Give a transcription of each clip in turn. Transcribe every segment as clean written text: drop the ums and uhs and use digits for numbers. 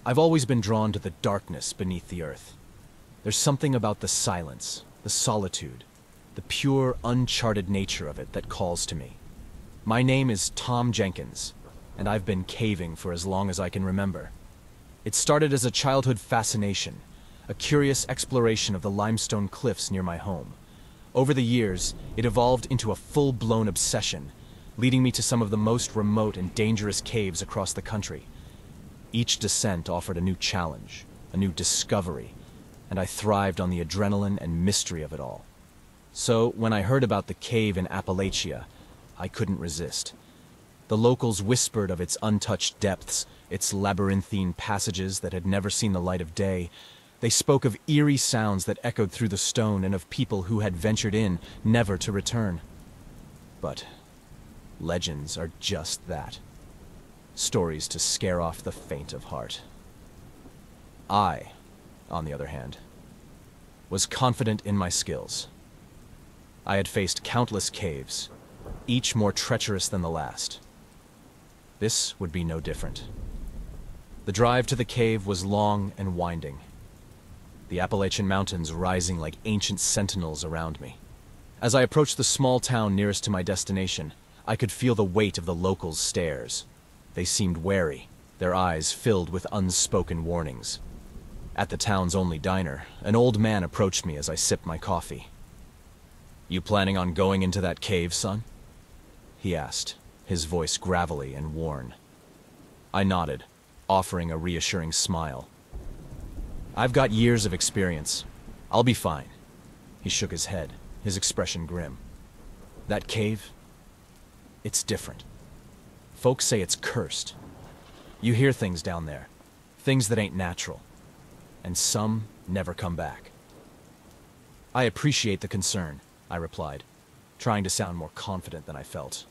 I've always been drawn to the darkness beneath the earth. There's something about the silence, the solitude, the pure, uncharted nature of it that calls to me. My name is Tom Jenkins, and I've been caving for as long as I can remember. It started as a childhood fascination, a curious exploration of the limestone cliffs near my home. Over the years, it evolved into a full-blown obsession, leading me to some of the most remote and dangerous caves across the country. Each descent offered a new challenge, a new discovery, and I thrived on the adrenaline and mystery of it all. So, when I heard about the cave in Appalachia, I couldn't resist. The locals whispered of its untouched depths, its labyrinthine passages that had never seen the light of day. They spoke of eerie sounds that echoed through the stone and of people who had ventured in, never to return. But legends are just that. Stories to scare off the faint of heart. I, on the other hand, was confident in my skills. I had faced countless caves, each more treacherous than the last. This would be no different. The drive to the cave was long and winding, the Appalachian Mountains rising like ancient sentinels around me. As I approached the small town nearest to my destination, I could feel the weight of the locals' stares. They seemed wary, their eyes filled with unspoken warnings. At the town's only diner, an old man approached me as I sipped my coffee. "You planning on going into that cave, son?" he asked, his voice gravelly and worn. I nodded, offering a reassuring smile. "I've got years of experience. I'll be fine." He shook his head, his expression grim. "That cave? It's different. Folks say it's cursed. You hear things down there, things that ain't natural, and some never come back." "I appreciate the concern," I replied, trying to sound more confident than I felt.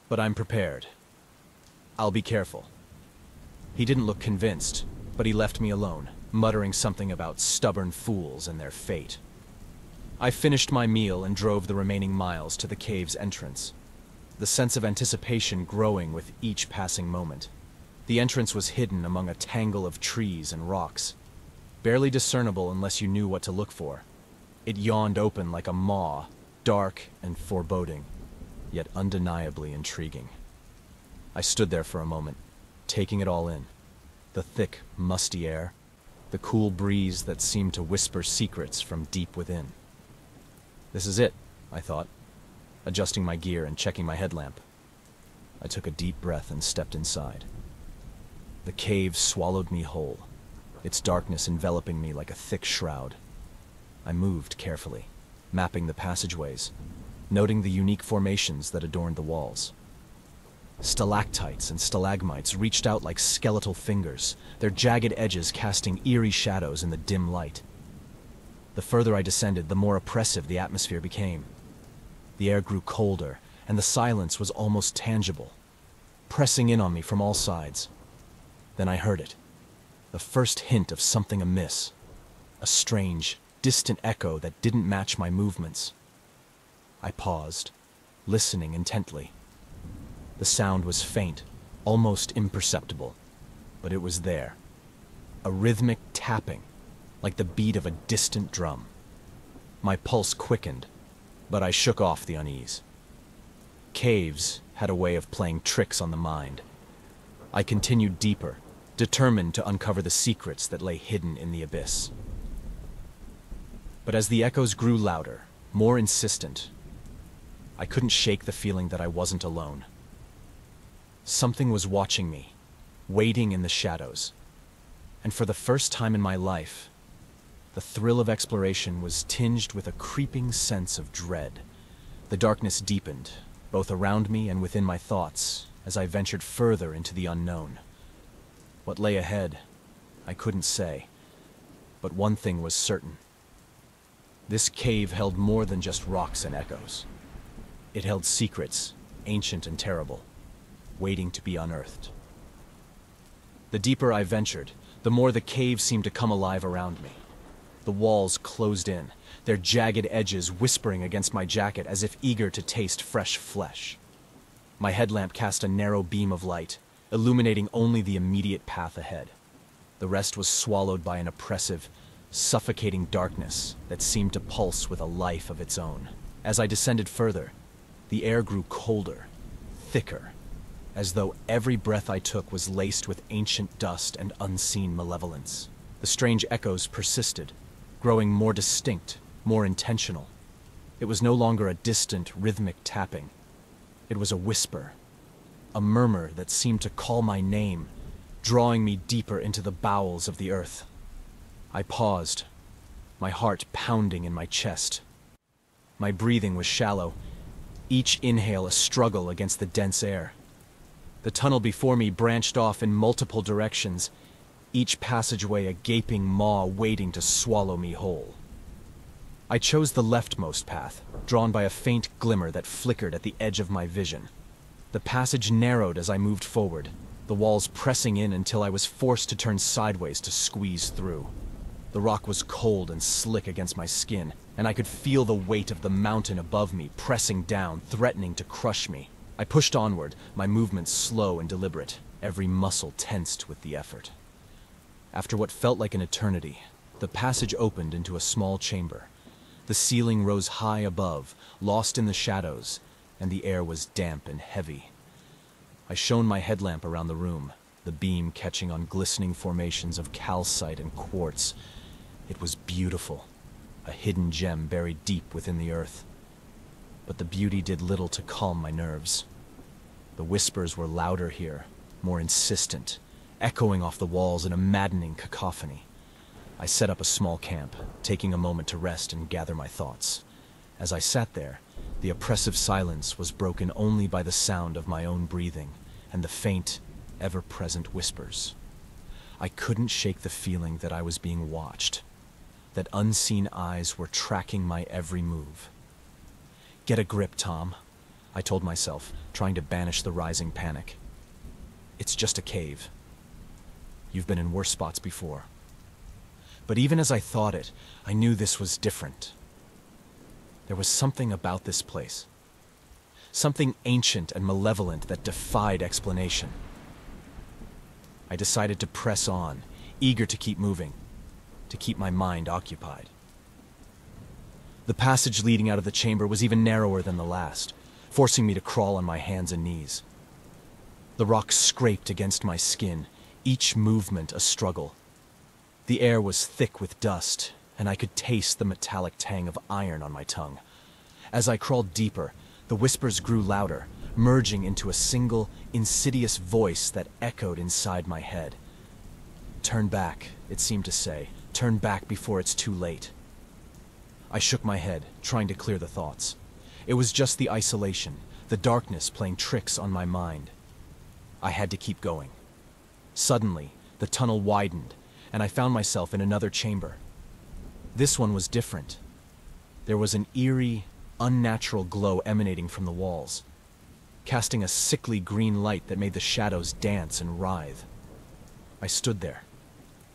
"But I'm prepared. I'll be careful." He didn't look convinced, but he left me alone, muttering something about stubborn fools and their fate. I finished my meal and drove the remaining miles to the cave's entrance, the sense of anticipation growing with each passing moment. The entrance was hidden among a tangle of trees and rocks, barely discernible unless you knew what to look for. It yawned open like a maw, dark and foreboding, yet undeniably intriguing. I stood there for a moment, taking it all in. The thick, musty air, the cool breeze that seemed to whisper secrets from deep within. This is it, I thought, adjusting my gear and checking my headlamp. I took a deep breath and stepped inside. The cave swallowed me whole, its darkness enveloping me like a thick shroud. I moved carefully, mapping the passageways, noting the unique formations that adorned the walls. Stalactites and stalagmites reached out like skeletal fingers, their jagged edges casting eerie shadows in the dim light. The further I descended, the more oppressive the atmosphere became. The air grew colder, and the silence was almost tangible, pressing in on me from all sides. Then I heard it, the first hint of something amiss, a strange, distant echo that didn't match my movements. I paused, listening intently. The sound was faint, almost imperceptible, but it was there. A rhythmic tapping, like the beat of a distant drum. My pulse quickened, but I shook off the unease. Caves had a way of playing tricks on the mind. I continued deeper, determined to uncover the secrets that lay hidden in the abyss. But as the echoes grew louder, more insistent, I couldn't shake the feeling that I wasn't alone. Something was watching me, waiting in the shadows. And for the first time in my life, the thrill of exploration was tinged with a creeping sense of dread. The darkness deepened, both around me and within my thoughts, as I ventured further into the unknown. What lay ahead, I couldn't say, but one thing was certain. This cave held more than just rocks and echoes. It held secrets, ancient and terrible, waiting to be unearthed. The deeper I ventured, the more the cave seemed to come alive around me. The walls closed in, their jagged edges whispering against my jacket as if eager to taste fresh flesh. My headlamp cast a narrow beam of light, illuminating only the immediate path ahead. The rest was swallowed by an oppressive, suffocating darkness that seemed to pulse with a life of its own. As I descended further, the air grew colder, thicker, as though every breath I took was laced with ancient dust and unseen malevolence. The strange echoes persisted, growing more distinct, more intentional. It was no longer a distant, rhythmic tapping. It was a whisper, a murmur that seemed to call my name, drawing me deeper into the bowels of the earth. I paused, my heart pounding in my chest. My breathing was shallow, each inhale a struggle against the dense air. The tunnel before me branched off in multiple directions, each passageway a gaping maw waiting to swallow me whole. I chose the leftmost path, drawn by a faint glimmer that flickered at the edge of my vision. The passage narrowed as I moved forward, the walls pressing in until I was forced to turn sideways to squeeze through. The rock was cold and slick against my skin, and I could feel the weight of the mountain above me pressing down, threatening to crush me. I pushed onward, my movements slow and deliberate, every muscle tensed with the effort. After what felt like an eternity, the passage opened into a small chamber. The ceiling rose high above, lost in the shadows, and the air was damp and heavy. I shone my headlamp around the room, the beam catching on glistening formations of calcite and quartz. It was beautiful, a hidden gem buried deep within the earth. But the beauty did little to calm my nerves. The whispers were louder here, more insistent, echoing off the walls in a maddening cacophony. I set up a small camp, taking a moment to rest and gather my thoughts. As I sat there, the oppressive silence was broken only by the sound of my own breathing and the faint, ever-present whispers. I couldn't shake the feeling that I was being watched, that unseen eyes were tracking my every move. "Get a grip, Tom," I told myself, trying to banish the rising panic. "It's just a cave. You've been in worse spots before." But even as I thought it, I knew this was different. There was something about this place, something ancient and malevolent that defied explanation. I decided to press on, eager to keep moving, to keep my mind occupied. The passage leading out of the chamber was even narrower than the last, forcing me to crawl on my hands and knees. The rock scraped against my skin, each movement a struggle. The air was thick with dust, and I could taste the metallic tang of iron on my tongue. As I crawled deeper, the whispers grew louder, merging into a single, insidious voice that echoed inside my head. "Turn back," it seemed to say. "Turn back before it's too late." I shook my head, trying to clear the thoughts. It was just the isolation, the darkness playing tricks on my mind. I had to keep going. Suddenly, the tunnel widened, and I found myself in another chamber. This one was different. There was an eerie, unnatural glow emanating from the walls, casting a sickly green light that made the shadows dance and writhe. I stood there,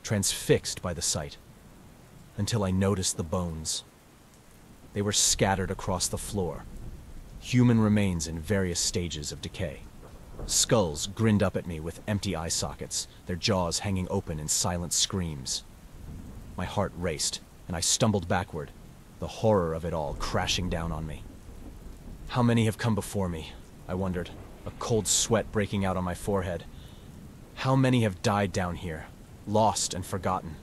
transfixed by the sight, until I noticed the bones. They were scattered across the floor, human remains in various stages of decay. Skulls grinned up at me with empty eye sockets, their jaws hanging open in silent screams. My heart raced, and I stumbled backward, the horror of it all crashing down on me. How many have come before me? I wondered, a cold sweat breaking out on my forehead. How many have died down here, lost and forgotten?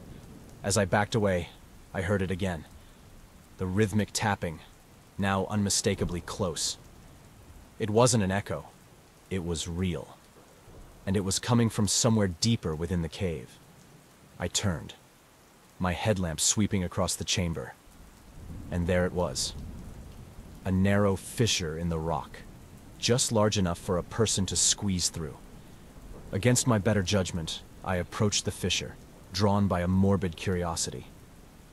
As I backed away, I heard it again. The rhythmic tapping, now unmistakably close. It wasn't an echo. It was real. And it was coming from somewhere deeper within the cave. I turned, my headlamp sweeping across the chamber. And there it was. A narrow fissure in the rock, just large enough for a person to squeeze through. Against my better judgment, I approached the fissure, drawn by a morbid curiosity.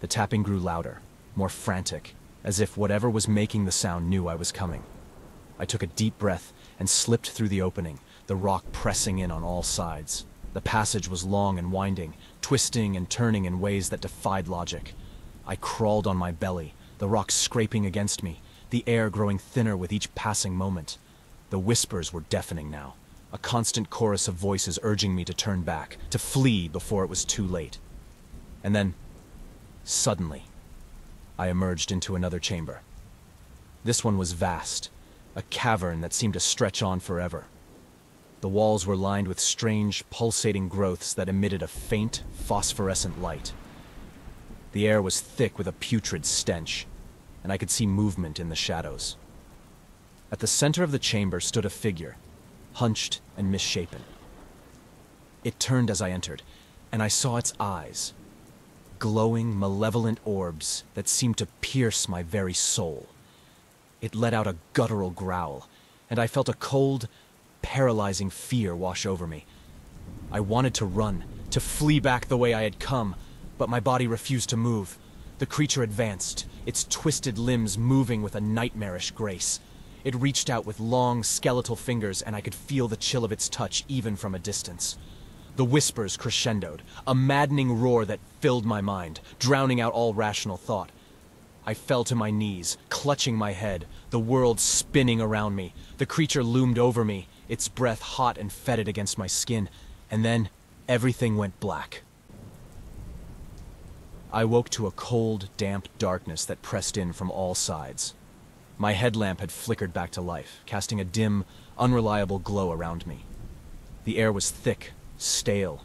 The tapping grew louder, more frantic, as if whatever was making the sound knew I was coming. I took a deep breath and slipped through the opening, the rock pressing in on all sides. The passage was long and winding, twisting and turning in ways that defied logic. I crawled on my belly, the rock scraping against me, the air growing thinner with each passing moment. The whispers were deafening now, a constant chorus of voices urging me to turn back, to flee before it was too late. And then, suddenly, I emerged into another chamber. This one was vast, a cavern that seemed to stretch on forever. The walls were lined with strange, pulsating growths that emitted a faint, phosphorescent light. The air was thick with a putrid stench, and I could see movement in the shadows. At the center of the chamber stood a figure, hunched and misshapen. It turned as I entered, and I saw its eyes, glowing, malevolent orbs that seemed to pierce my very soul. It let out a guttural growl, and I felt a cold, paralyzing fear wash over me. I wanted to run, to flee back the way I had come, but my body refused to move. The creature advanced, its twisted limbs moving with a nightmarish grace. It reached out with long, skeletal fingers, and I could feel the chill of its touch even from a distance. The whispers crescendoed, a maddening roar that filled my mind, drowning out all rational thought. I fell to my knees, clutching my head, the world spinning around me. The creature loomed over me, its breath hot and fetid against my skin, and then everything went black. I woke to a cold, damp darkness that pressed in from all sides. My headlamp had flickered back to life, casting a dim, unreliable glow around me. The air was thick, stale,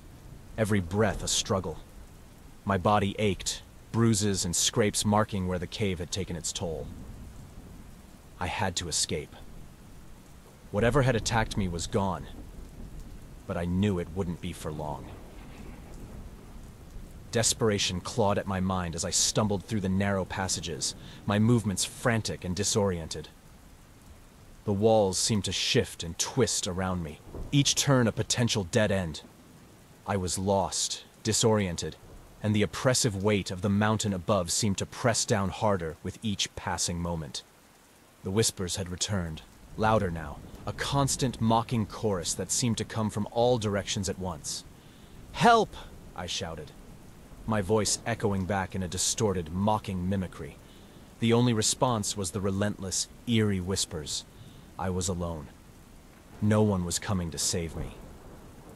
every breath a struggle. My body ached, bruises and scrapes marking where the cave had taken its toll. I had to escape. Whatever had attacked me was gone, but I knew it wouldn't be for long. Desperation clawed at my mind as I stumbled through the narrow passages, my movements frantic and disoriented. The walls seemed to shift and twist around me, each turn a potential dead end. I was lost, disoriented, and the oppressive weight of the mountain above seemed to press down harder with each passing moment. The whispers had returned, louder now, a constant mocking chorus that seemed to come from all directions at once. "Help!" I shouted, my voice echoing back in a distorted, mocking mimicry. The only response was the relentless, eerie whispers. I was alone. No one was coming to save me.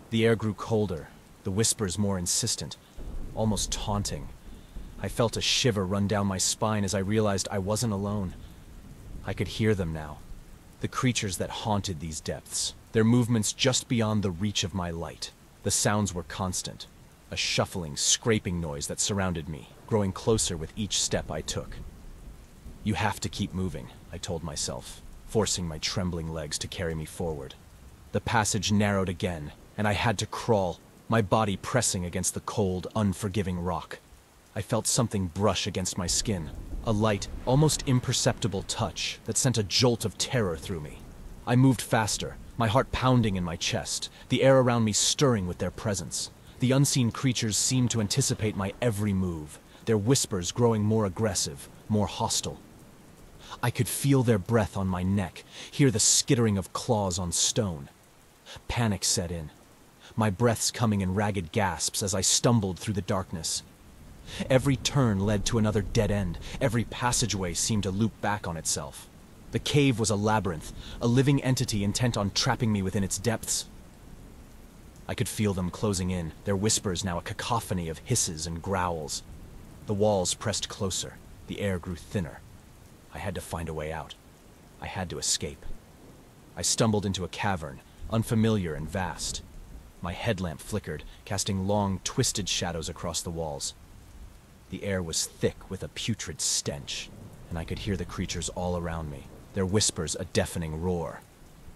The air grew colder, the whispers more insistent, almost taunting. I felt a shiver run down my spine as I realized I wasn't alone. I could hear them now, the creatures that haunted these depths, their movements just beyond the reach of my light. The sounds were constant, a shuffling, scraping noise that surrounded me, growing closer with each step I took. "You have to keep moving," I told myself, forcing my trembling legs to carry me forward. The passage narrowed again, and I had to crawl, my body pressing against the cold, unforgiving rock. I felt something brush against my skin, a light, almost imperceptible touch that sent a jolt of terror through me. I moved faster, my heart pounding in my chest, the air around me stirring with their presence. The unseen creatures seemed to anticipate my every move, their whispers growing more aggressive, more hostile. I could feel their breath on my neck, hear the skittering of claws on stone. Panic set in, my breaths coming in ragged gasps as I stumbled through the darkness. Every turn led to another dead end, every passageway seemed to loop back on itself. The cave was a labyrinth, a living entity intent on trapping me within its depths. I could feel them closing in, their whispers now a cacophony of hisses and growls. The walls pressed closer, the air grew thinner. I had to find a way out. I had to escape. I stumbled into a cavern, unfamiliar and vast. My headlamp flickered, casting long, twisted shadows across the walls. The air was thick with a putrid stench, and I could hear the creatures all around me, their whispers a deafening roar.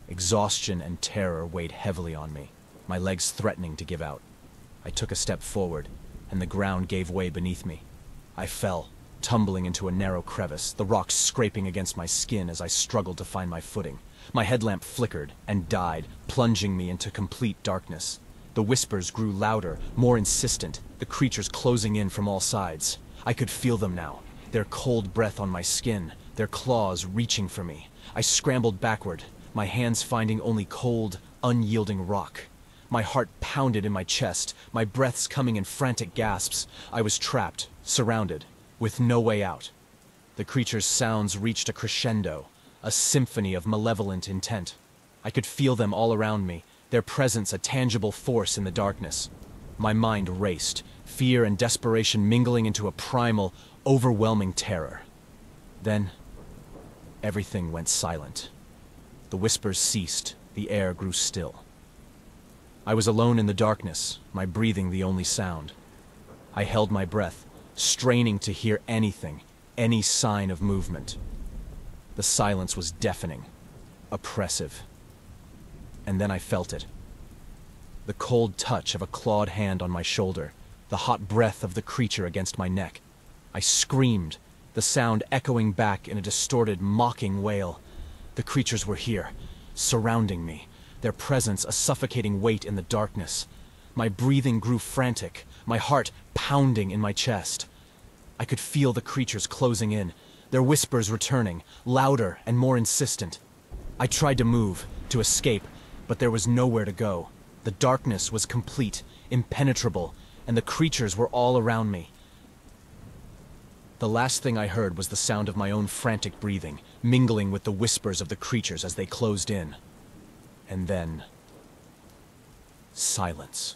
Exhaustion and terror weighed heavily on me, my legs threatening to give out. I took a step forward, and the ground gave way beneath me. I fell, tumbling into a narrow crevice, the rocks scraping against my skin as I struggled to find my footing. My headlamp flickered and died, plunging me into complete darkness. The whispers grew louder, more insistent, the creatures closing in from all sides. I could feel them now, their cold breath on my skin, their claws reaching for me. I scrambled backward, my hands finding only cold, unyielding rock. My heart pounded in my chest, my breaths coming in frantic gasps. I was trapped, surrounded, with no way out. The creatures' sounds reached a crescendo, a symphony of malevolent intent. I could feel them all around me, their presence a tangible force in the darkness. My mind raced, fear and desperation mingling into a primal, overwhelming terror. Then, everything went silent. The whispers ceased, the air grew still. I was alone in the darkness, my breathing the only sound. I held my breath, straining to hear anything, any sign of movement. The silence was deafening, oppressive. And then I felt it. The cold touch of a clawed hand on my shoulder, the hot breath of the creature against my neck. I screamed, the sound echoing back in a distorted, mocking wail. The creatures were here, surrounding me, their presence a suffocating weight in the darkness. My breathing grew frantic, my heart pounding in my chest. I could feel the creatures closing in, their whispers returning, louder and more insistent. I tried to move, to escape, but there was nowhere to go. The darkness was complete, impenetrable, and the creatures were all around me. The last thing I heard was the sound of my own frantic breathing, mingling with the whispers of the creatures as they closed in. And then, silence.